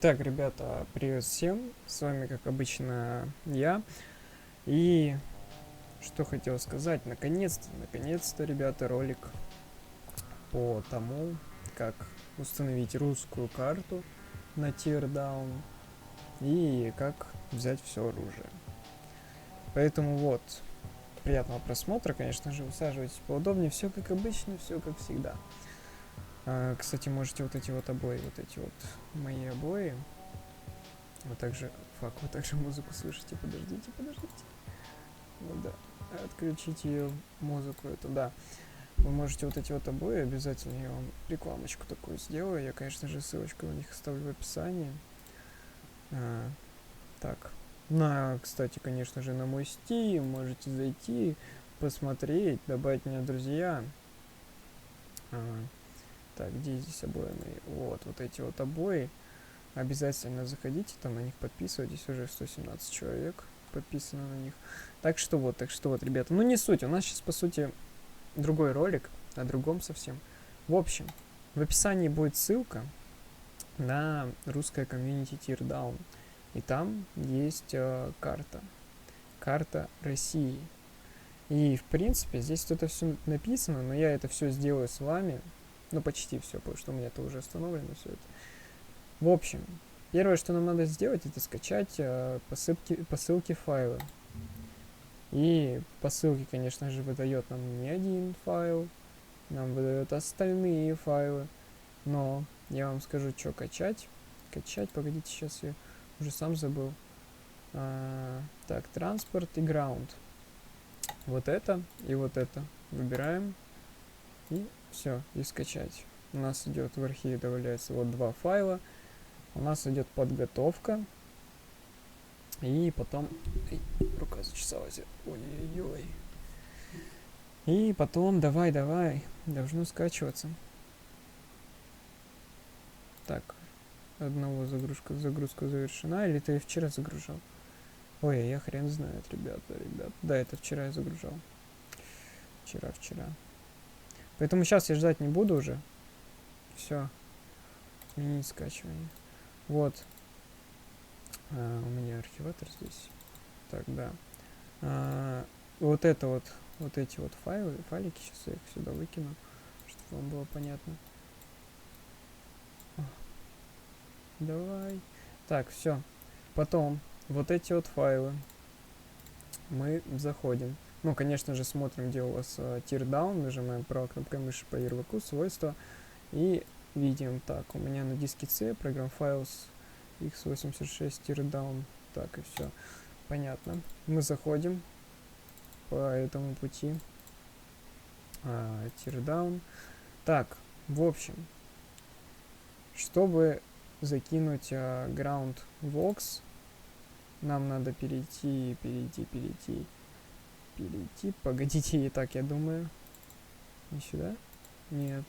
Так, ребята, привет всем. С вами, как обычно, я. И что хотел сказать, наконец-то, ребята, ролик по тому, как установить русскую карту на Teardown и как взять все оружие. Поэтому вот, приятного просмотра, конечно же, усаживайтесь поудобнее, все как обычно, все как всегда. Кстати, можете вот эти вот обои, вот эти вот мои обои, вы также музыку слышите, подождите. Вот, да. Отключить ее музыку, это да. Вы можете вот эти вот обои, обязательно я вам рекламочку такую сделаю. Я, конечно же, ссылочку на них оставлю в описании. Так. Кстати, конечно же, на мой Steam можете зайти, посмотреть, добавить меня в друзья. Так, где здесь обои мои? Вот эти вот обои. Обязательно заходите, там на них подписывайтесь, уже 117 человек подписано на них. Так что вот, ребята, ну не суть, у нас сейчас, по сути, другой ролик, о другом совсем. В общем, в описании будет ссылка на русское комьюнити Teardown, и там есть карта России. И, в принципе, здесь это все написано, но я это все сделаю с вами, ну почти все, потому что у меня это уже установлено все это. В общем, первое, что нам надо сделать, это скачать по ссылке файлы. И по ссылке, конечно же, выдает нам не один файл, нам выдает остальные файлы. Но я вам скажу, что качать. Погодите, сейчас я уже сам забыл. Так, транспорт и ground. Вот это и вот это. Выбираем. И все, и скачать. У нас идет в архиве, добавляется вот два файла. У нас идет подготовка. И потом... рука зачесалась. Ой-ой-ой. И потом, давай, должно скачиваться. Так, одного загрузка завершена. Или ты вчера загружал? Ой, я хрен знает, ребята. Да, это вчера я загружал. Вчера. Поэтому сейчас я ждать не буду уже. Все. Отменить скачивание. Вот. У меня архиватор здесь. Так, да. Вот эти вот файлики, сейчас я их сюда выкину, чтобы вам было понятно. Давай. Так, все. Потом вот эти вот файлы мы заходим. Ну, конечно же, смотрим, где у вас Teardown, нажимаем правой кнопкой мыши по ярлыку, свойства, и видим, так, у меня на диске C, программ Files x86 Teardown, так, и все, понятно. Мы заходим по этому пути, Teardown. Так, в общем, чтобы закинуть Ground Vox, нам надо перейти. Погодите, и так, я думаю. Не сюда? Нет.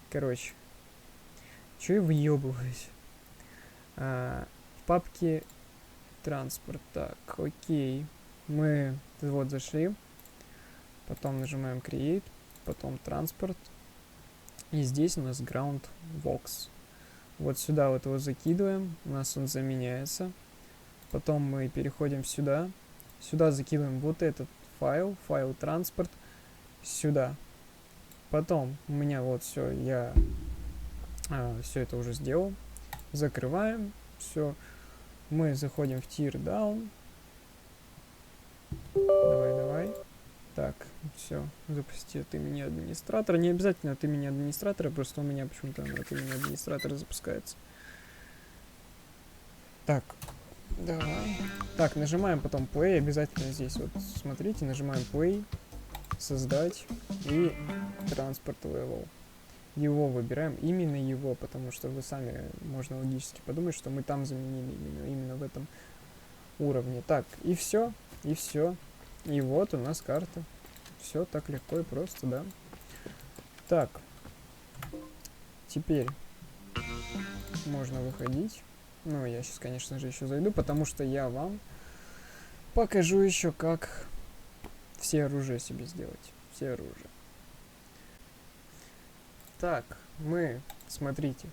Короче. Чё я выебываюсь? В папке транспорт. Так, окей. Мы вот зашли. Потом нажимаем Create. Потом транспорт. И здесь у нас Ground Vox. Вот сюда вот его закидываем. У нас он заменяется. Потом мы переходим сюда. Сюда закидываем вот этот файл транспорт. Сюда. Потом у меня вот все, я все это уже сделал. Закрываем. Все. Мы заходим в Teardown. Давай. Так, все. Запусти от имени администратора. Не обязательно от имени администратора, просто у меня почему-то от имени администратора запускается. Так, давай. Так, нажимаем потом Play. Обязательно здесь вот, смотрите, нажимаем Play. Создать. И транспорт level. Его выбираем, именно его, потому что вы сами, можно логически подумать, что мы там заменили именно в этом уровне. Так, и все. И вот у нас карта. Все так легко и просто, да. Так. Теперь можно выходить. Ну, я сейчас, конечно же, еще зайду, потому что я вам покажу еще, как все оружия себе сделать. Все оружия. Так, смотрите,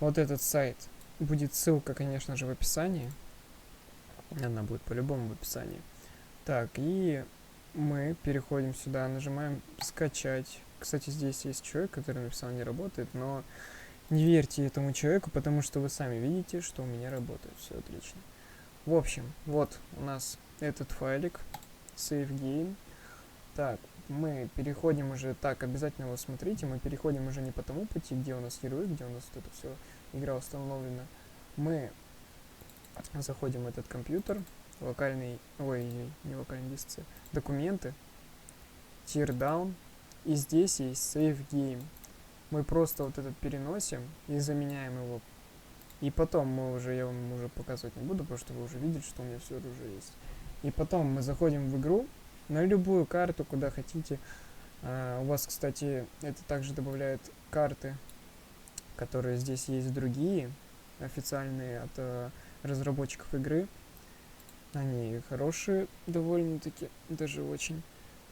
вот этот сайт. Будет ссылка, конечно же, в описании. Она будет по-любому в описании. Так, и мы переходим сюда, нажимаем скачать. Кстати, здесь есть человек, который написал не работает, но не верьте этому человеку, потому что вы сами видите, что у меня работает. Все отлично. В общем, вот у нас этот файлик, save game. Так, мы переходим уже, так, обязательно его смотрите, мы переходим уже не по тому пути, где у нас ярлык, где у нас вот это все, игра установлена. Мы заходим в этот компьютер, локальный, ой, не локальный диск, документы, teardown, и здесь есть save game. Мы просто вот этот переносим и заменяем его. И потом мы уже, я вам уже показывать не буду, потому что вы уже видите, что у меня все оружие есть. И потом мы заходим в игру на любую карту, куда хотите. У вас, кстати, это также добавляет карты, которые здесь есть другие, официальные от разработчиков игры. Они хорошие довольно-таки, даже очень.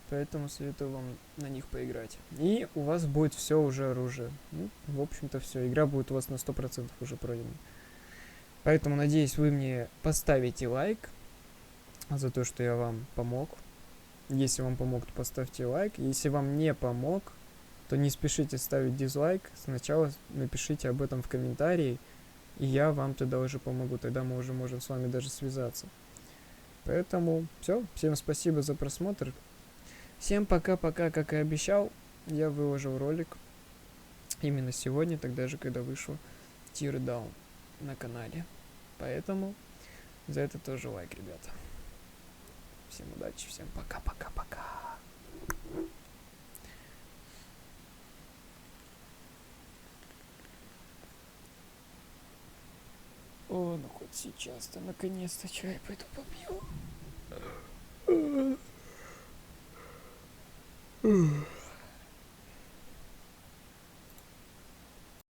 Поэтому советую вам на них поиграть. И у вас будет все уже оружие. Ну, в общем-то, все. Игра будет у вас на 100% уже пройдена. Поэтому, надеюсь, вы мне поставите лайк за то, что я вам помог. Если вам помог, то поставьте лайк. Если вам не помог, то не спешите ставить дизлайк. Сначала напишите об этом в комментарии, и я вам тогда уже помогу. Тогда мы уже можем с вами даже связаться. Поэтому все. Всем спасибо за просмотр. Всем пока-пока, как и обещал. Я выложил ролик именно сегодня, тогда же, когда вышел Teardown на канале. Поэтому за это тоже лайк, ребята. Всем удачи, всем пока-пока-пока. О, ну хоть сейчас-то наконец-то чай пойду попью.